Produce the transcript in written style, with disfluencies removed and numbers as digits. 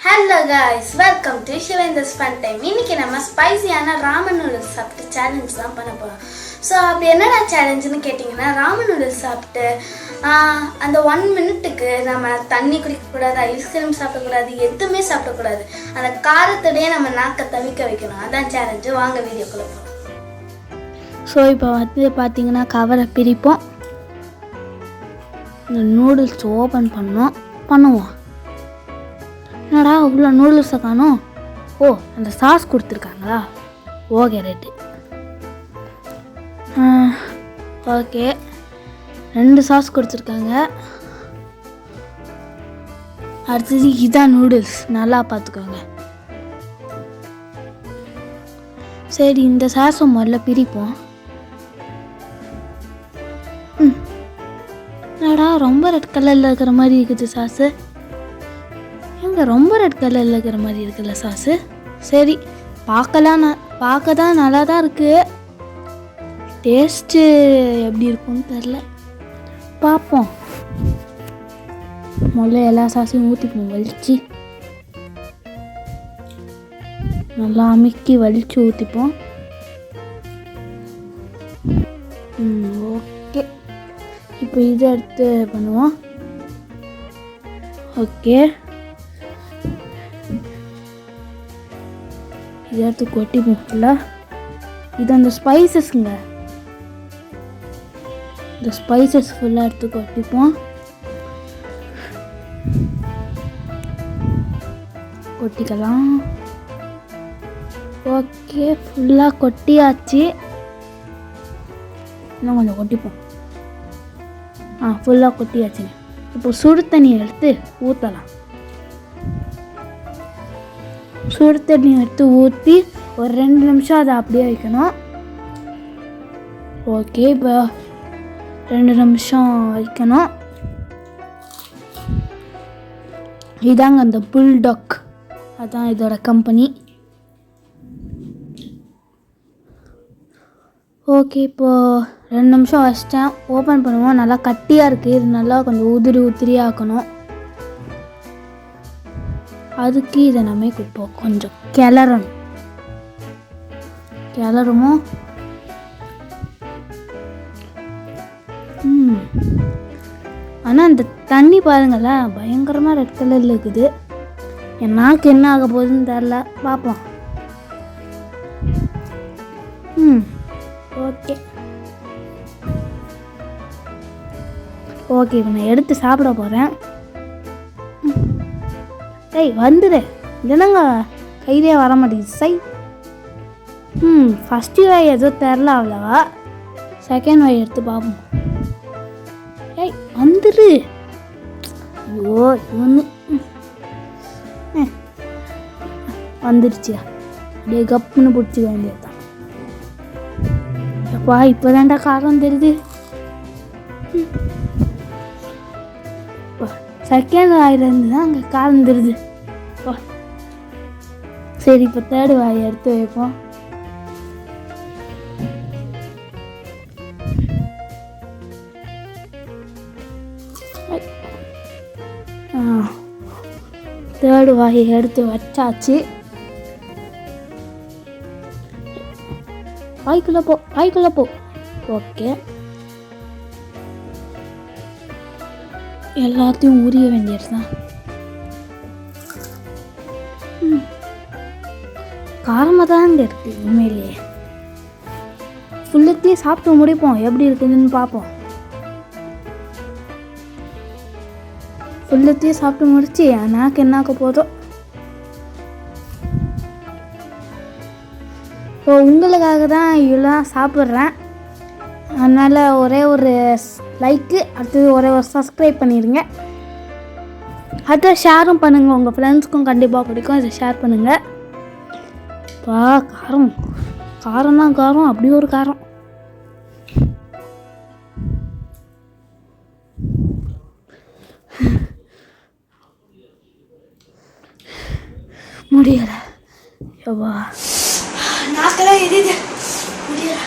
Hello guys, welcome to Shivendar's fun time. இன்னைக்கு நம்ம ஸ்பைசியான ராமன் நூடுல்ஸ் சாப்பிட்டு சேலஞ்ச் தான் பண்ண போகிறோம். ஸோ அப்படி என்னடா சேலஞ்சுன்னு கேட்டிங்கன்னா, ராமன் நூடுல்ஸ் சாப்பிட்டு அந்த 1 மினிட்டுக்கு நம்ம தண்ணி குடிக்கக்கூடாது, ஐஸ்கிரீம் சாப்பிடக்கூடாது, எதுவுமே சாப்பிடக்கூடாது. அந்த காரத்தோடையே நம்ம நாக்கை தவிக்க வைக்கணும். அதான் சேலஞ்சு. வாங்க வீடியோக்குள்ளே போகலாம். ஸோ இப்போ வந்து பார்த்தீங்கன்னா கவரை பிரிப்போம், இந்த நூடுல்ஸ் ஓப்பன் பண்ணுவோம். என்னடா அவ்வளோ நூடுல்ஸை காணோம்? ஓ, அந்த சாஸ் கொடுத்துருக்காங்களா? Okay, right. ஓகே, 2 சாஸ் கொடுத்துருக்காங்க. அடுத்தது இதான் நூடுல்ஸ், நல்லா பார்த்துக்கோங்க. சரி, இந்த சாஸை முதல்ல பிரிப்போம். என்னடா ரொம்ப ரெட் கலரில் இருக்கிற மாதிரி இருக்குது சாஸு. ரொம்ப ரெட் கலரில் இருக்கிற மாதிரி இருக்குல்ல சாஸு. சரி, பார்க்க தான் நல்லா தான் இருக்குது. டேஸ்ட்டு எப்படி இருக்கும்னு தெரில, பார்ப்போம். முதல்ல எல்லா சாஸையும் ஊற்றிப்போம், வலிச்சு நல்லா அமுக்கி வலிச்சு ஊற்றிப்போம். ஓகே, இப்போ இதை எடுத்து பண்ணுவோம். ஓகே, இதை எடுத்து கொட்டிப்போம் ஃபுல்லாக. இது அந்த ஸ்பைசஸ்ங்க, இந்த ஸ்பைசஸ் ஃபுல்லாக எடுத்து கொட்டிப்போம். கொட்டிக்கலாம். ஓகே, ஃபுல்லாக கொட்டியாச்சு. இன்னும் கொஞ்சம் கொட்டிப்போம். ஃபுல்லாக கொட்டியாச்சுங்க. இப்போ சுடு தண்ணி எடுத்து ஊற்றலாம். சுடு தண்ணி எடுத்து ஊற்றி ஒரு 2 நிமிஷம் அதை அப்படியே வைக்கணும். ஓகே, இப்போ 2 நிமிஷம் வைக்கணும். இதாங்க அந்த புல்டாக், அதான் இதோட கம்பெனி. ஓகே, இப்போது 2 நிமிஷம் வச்சிட்டேன். ஓப்பன் பண்ணுவோம். நல்லா கட்டியாக இருக்குது. இது நல்லா கொஞ்சம் உதிரியாக ஆக்கணும். அதுக்கு இதை நம்ம இப்போ கொஞ்சம் கிளறணும். ஆனால் இந்த தண்ணி பாருங்களேன், பயங்கரமாக ரெட் கலரில் இருக்குது. என் நாக்கு என்ன ஆக போகுதுன்னு தெரில, பார்ப்போம். ஓகே ஓகே, இப்போ நான் எடுத்து சாப்பிட போகிறேன். வந்துடு, இல்லைனாங்க கையிலே வர மாட்டேங்குது. சை, ஃபஸ்ட்டு வாய் ஏதோ தெரில அவ்வளவா. செகண்ட் வாய் எடுத்து பார்ப்போம். வந்துடு. ஐயோ, ஒன்று வந்துடுச்சியா? அப்படியே கப்புன்னு பிடிச்சிக்க வேண்டியது தான். அப்பா, இப்போ தான்டா காரம் தெரியுது. செகண்ட் வாயிலேருந்து தான் அங்கே காரம் தெரியுது. சரி, இப்போ தேர்டு வாயை எடுத்து வைப்போம். தேர்டு வாயை எடுத்து வச்சாச்சு. வாய்க்குள்ள போ. ஓகே, எல்லாத்தையும் உரிய வேண்டியது தான். காரமாக தாங்க இருக்கு உண்மையிலேயே. ஃபுல்லத்தையும் சாப்பிட்டு முடிப்போம், எப்படி இருக்குதுன்னு பார்ப்போம். ஃபுல்லத்தையும் சாப்பிட்டு முடிச்சு எனக்கு என்னாக்க போதும். ஸோ உங்களுக்காக தான் இவ்வளோ சாப்பிட்றேன். அதனால் ஒரே ஒரு லைக்கு, அடுத்தது ஒரே ஒரு சப்ஸ்கிரைப் பண்ணிடுங்க. அதை ஷேரும் பண்ணுங்கள், உங்கள் ஃப்ரெண்ட்ஸ்க்கும் கண்டிப்பாக பிடிக்கும். இதை ஷேர் பண்ணுங்கள். காரம் தான் காரம், அப்படி ஒரு காரம். முடியலை, நாக்கெல்லாம் எரியுது, முடியலை.